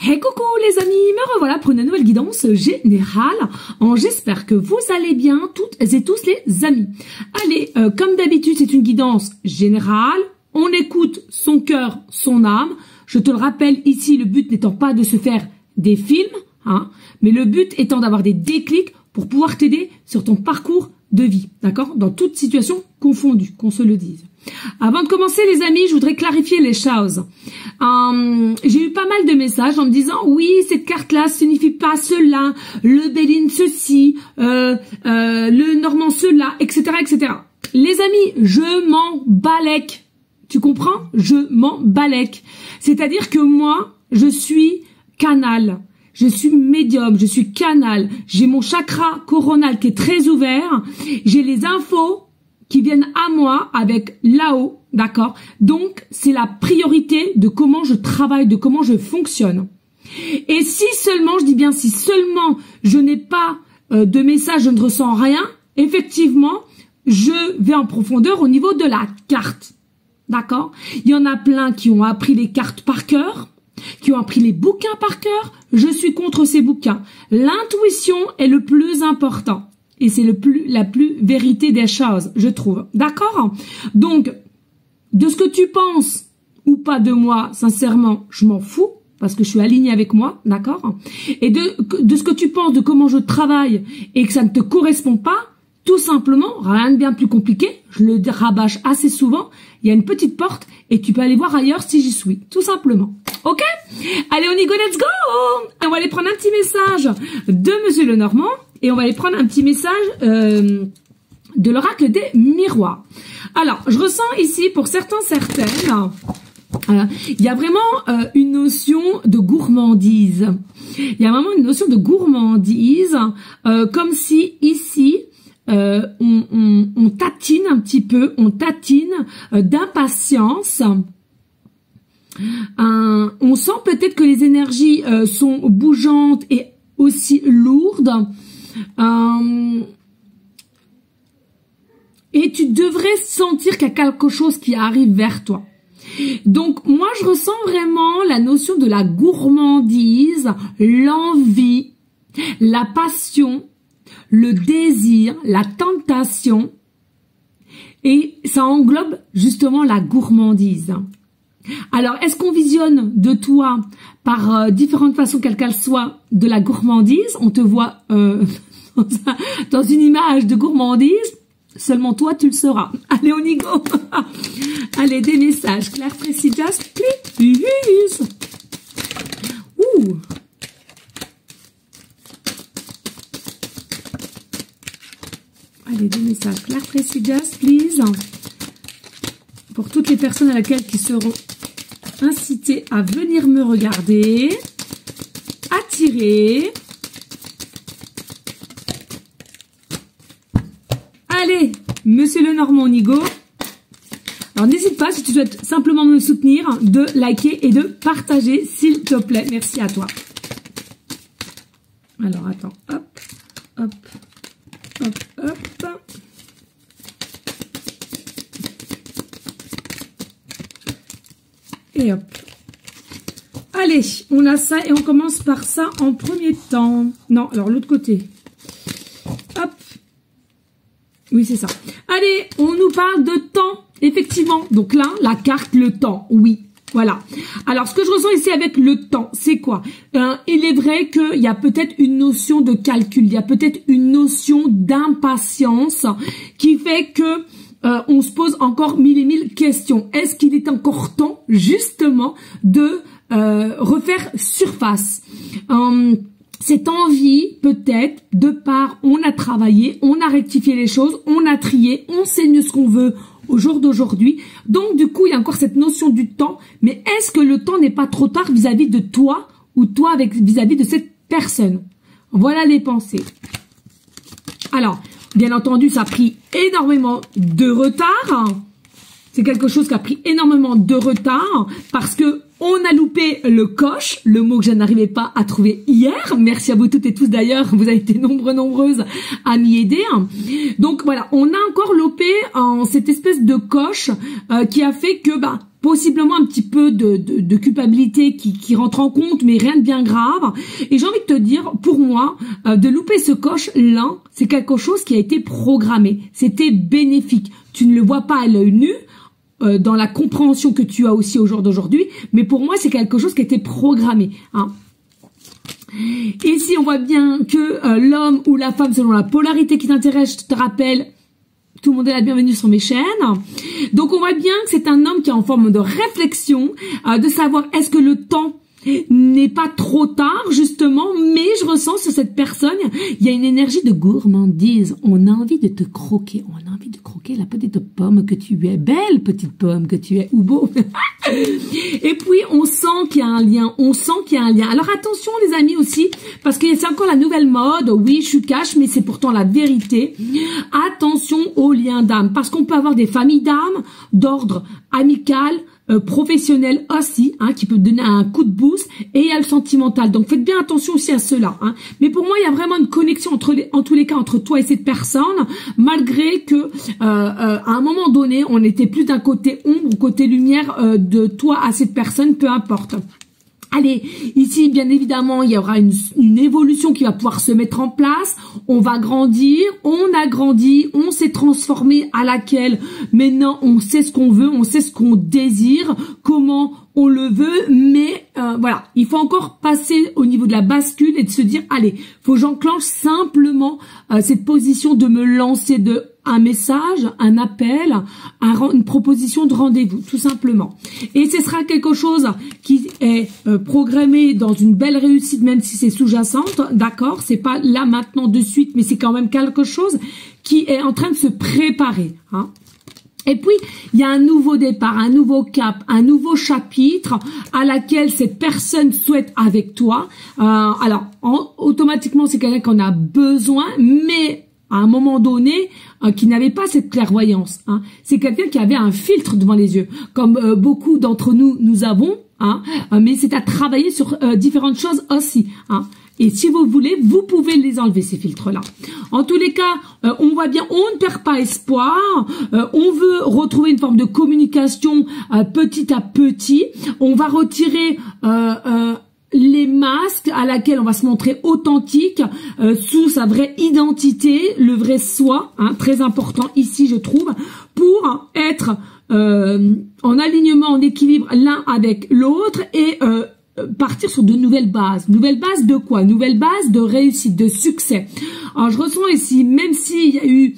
Hey coucou les amis, me revoilà pour une nouvelle guidance générale. J'espère que vous allez bien toutes et tous les amis. Allez, comme d'habitude c'est une guidance générale. On écoute son cœur, son âme. Je te le rappelle ici, le but n'étant pas de se faire des films, mais le but étant d'avoir des déclics pour pouvoir t'aider sur ton parcours de vie, d'accord? Dans toute situation confondue, qu'on se le dise. Avant de commencer les amis, je voudrais clarifier les choses. J'ai eu pas mal de messages en me disant oui, cette carte-là signifie pas cela, le Béline ceci, le Normand cela, etc., etc. Les amis, je m'en balèque. Tu comprends? Je m'en balèque. C'est-à-dire que moi, je suis canal. Je suis médium, je suis canal. J'ai mon chakra coronal qui est très ouvert. J'ai les infos qui viennent à moi avec là-haut, d'accord? Donc, c'est la priorité de comment je travaille, de comment je fonctionne. Et si seulement, je dis bien si seulement je n'ai pas de message, je ne ressens rien, effectivement, je vais en profondeur au niveau de la carte, d'accord? Il y en a plein qui ont appris les cartes par cœur, qui ont appris les bouquins par cœur. Je suis contre ces bouquins. L'intuition est le plus important. Et c'est la plus vérité des choses, je trouve. D'accord? Donc, de ce que tu penses ou pas de moi, sincèrement, je m'en fous, parce que je suis alignée avec moi, d'accord? Et de ce que tu penses de comment je travaille et que ça ne te correspond pas, tout simplement, rien de bien plus compliqué, je le rabâche assez souvent, il y a une petite porte et tu peux aller voir ailleurs si j'y suis, tout simplement. Ok? Allez, on y go, let's go! On va aller prendre un petit message de Monsieur Lenormand et on va aller prendre un petit message de l'oracle des miroirs. Alors, je ressens ici, pour certaines, il y a vraiment une notion de gourmandise. Il y a vraiment une notion de gourmandise, comme si ici, on tatine un petit peu, on tatine d'impatience. On sent peut-être que les énergies sont bougeantes et aussi lourdes. Et tu devrais sentir qu'il y a quelque chose qui arrive vers toi. Donc moi je ressens vraiment la notion de la gourmandise, l'envie, la passion, le désir, la tentation, et ça englobe justement la gourmandise. Alors, est-ce qu'on visionne de toi par différentes façons, quelle qu'elle soit, de la gourmandise? On te voit dans une image de gourmandise, seulement toi tu le sauras. Allez, on y go. Allez, des messages clairs, précis, just please. Ouh. Allez, des messages clairs, précis, just please. Pour toutes les personnes à laquelle qui seront incitées à venir me regarder, attirer. Allez, Monsieur Lenormand, on y go. Alors n'hésite pas, si tu souhaites simplement me soutenir, de liker et de partager, s'il te plaît. Merci à toi. Alors attends, hop, hop, hop, hop. Et hop. Allez, on a ça et on commence par ça en premier temps. Non, alors l'autre côté. Hop. Oui, c'est ça. Allez, on nous parle de temps, effectivement. Donc là, la carte, le temps, oui. Voilà. Alors, ce que je ressens ici avec le temps, c'est quoi? Il est vrai qu'il y a peut-être une notion de calcul, il y a peut-être une notion d'impatience qui fait que on se pose encore mille et mille questions. Est-ce qu'il est encore temps, justement, de refaire surface? Cette envie, peut-être, de part, on a travaillé, on a rectifié les choses, on a trié, on sait mieux ce qu'on veut au jour d'aujourd'hui. Donc, du coup, il y a encore cette notion du temps. Mais est-ce que le temps n'est pas trop tard vis-à-vis de toi ou toi vis-à-vis de cette personne? Voilà les pensées. Alors, bien entendu, ça a pris énormément de retard. C'est quelque chose qui a pris énormément de retard parce que On a loupé le coche, le mot que je n'arrivais pas à trouver hier. Merci à vous toutes et tous d'ailleurs, vous avez été nombreuses à m'y aider. Donc voilà, on a encore loupé en cette espèce de coche qui a fait que possiblement un petit peu de culpabilité qui rentre en compte, mais rien de bien grave. Et j'ai envie de te dire, pour moi, de louper ce coche-là, c'est quelque chose qui a été programmé. C'était bénéfique. Tu ne le vois pas à l'œil nu, dans la compréhension que tu as aussi au jour d'aujourd'hui, mais pour moi, c'est quelque chose qui a été programmé. Hein. Ici, on voit bien que l'homme ou la femme, selon la polarité qui t'intéresse, je te rappelle, tout le monde est la bienvenue sur mes chaînes. Donc, on voit bien que c'est un homme qui est en forme de réflexion, de savoir est-ce que le temps n'est pas trop tard, justement, mais je ressens sur cette personne, il y a une énergie de gourmandise. On a envie de te croquer, on a envie de croquer la petite pomme que tu es, belle petite pomme que tu es, ou beau. Et puis, on sent qu'il y a un lien, Alors attention les amis aussi, parce que c'est encore la nouvelle mode, oui, je suis cash, mais c'est pourtant la vérité. Attention aux liens d'âme, parce qu'on peut avoir des familles d'âme d'ordre amical, professionnel aussi, hein, qui peut donner un coup de boost, et il y a le sentimental. Donc faites bien attention aussi à cela. Hein. Mais pour moi, il y a vraiment une connexion en tous les cas entre toi et cette personne, malgré que à un moment donné, on était plus d'un côté ombre ou côté lumière de toi à cette personne, peu importe. Allez, ici, bien évidemment, il y aura une évolution qui va pouvoir se mettre en place. On va grandir, on a grandi, on s'est transformé à laquelle maintenant on sait ce qu'on veut, on sait ce qu'on désire, comment on le veut, mais voilà, il faut encore passer au niveau de la bascule et de se dire, allez, faut que j'enclenche simplement cette position de me lancer de un message, un appel, une proposition de rendez-vous, tout simplement. Et ce sera quelque chose qui est programmé dans une belle réussite, même si c'est sous-jacente, d'accord, c'est pas là maintenant de suite, mais c'est quand même quelque chose qui est en train de se préparer, hein. Et puis, il y a un nouveau départ, un nouveau cap, un nouveau chapitre à laquelle cette personne souhaite avec toi. Alors, automatiquement, c'est quelqu'un qu'on a besoin, mais à un moment donné, qui n'avait pas cette clairvoyance. Hein. C'est quelqu'un qui avait un filtre devant les yeux, comme beaucoup d'entre nous avons, hein, mais c'est à travailler sur différentes choses aussi. Hein. Et si vous voulez, vous pouvez les enlever, ces filtres-là. En tous les cas, on voit bien, on ne perd pas espoir. On veut retrouver une forme de communication petit à petit. On va retirer les masques à laquelle on va se montrer authentique sous sa vraie identité, le vrai soi, hein, très important ici, je trouve, pour être en alignement, en équilibre l'un avec l'autre et partir sur de nouvelles bases. Nouvelles bases de quoi? Nouvelles bases de réussite, de succès. Alors je ressens ici, même s'il y a eu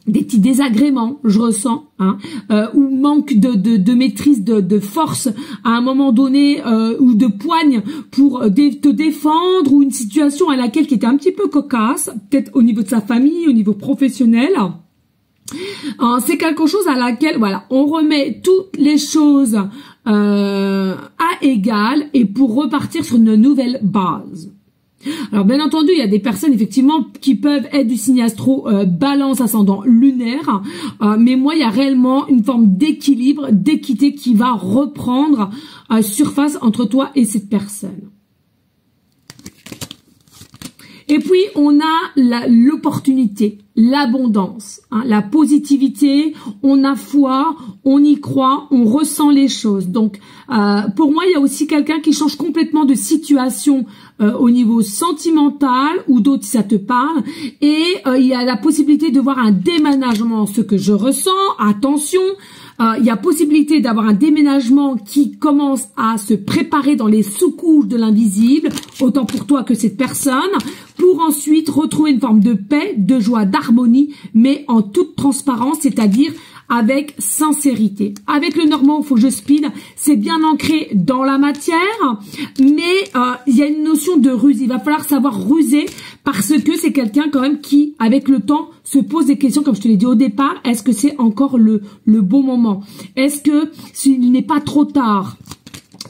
des petits désagréments, je ressens, hein, ou manque de maîtrise, de force à un moment donné, ou de poigne pour te défendre, ou une situation à laquelle qui était un petit peu cocasse, peut-être au niveau de sa famille, au niveau professionnel. C'est quelque chose à laquelle, voilà, on remet toutes les choses à égal et pour repartir sur une nouvelle base. Alors bien entendu, il y a des personnes effectivement qui peuvent être du signe astro balance ascendant lunaire, mais moi il y a réellement une forme d'équilibre, d'équité qui va reprendre surface entre toi et cette personne. Et puis, on a l'opportunité, l'abondance, hein, la positivité, on a foi, on y croit, on ressent les choses. Donc, pour moi, il y a aussi quelqu'un qui change complètement de situation au niveau sentimental ou d'autres si ça te parle. Et il y a la possibilité de voir un déménagement, ce que je ressens, attention. Il y a possibilité d'avoir un déménagement qui commence à se préparer dans les sous-couches de l'invisible, autant pour toi que cette personne, pour ensuite retrouver une forme de paix, de joie, d'harmonie, mais en toute transparence, c'est-à-dire avec sincérité. Avec le Normand, il faut que je speed, c'est bien ancré dans la matière, mais il y a une notion de ruse. Il va falloir savoir ruser parce que c'est quelqu'un quand même qui, avec le temps, se pose des questions, comme je te l'ai dit au départ. Est-ce que c'est encore le bon moment? Est-ce que s'il n'est pas trop tard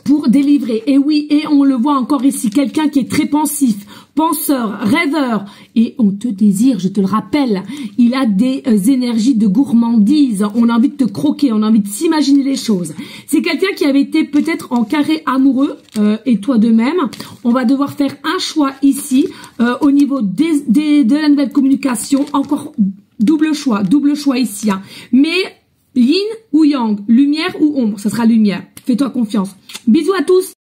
pour délivrer. Et oui, et on le voit encore ici, quelqu'un qui est très pensif, penseur, rêveur, et on te désire, je te le rappelle. Il a des énergies de gourmandise, on a envie de te croquer, on a envie de s'imaginer les choses. C'est quelqu'un qui avait été peut-être en carré amoureux, et toi de même. On va devoir faire un choix ici, au niveau de la nouvelle communication, encore double choix ici. Hein. Mais yin ou yang, lumière ou ombre, ça sera lumière. Fais-toi confiance. Bisous à tous.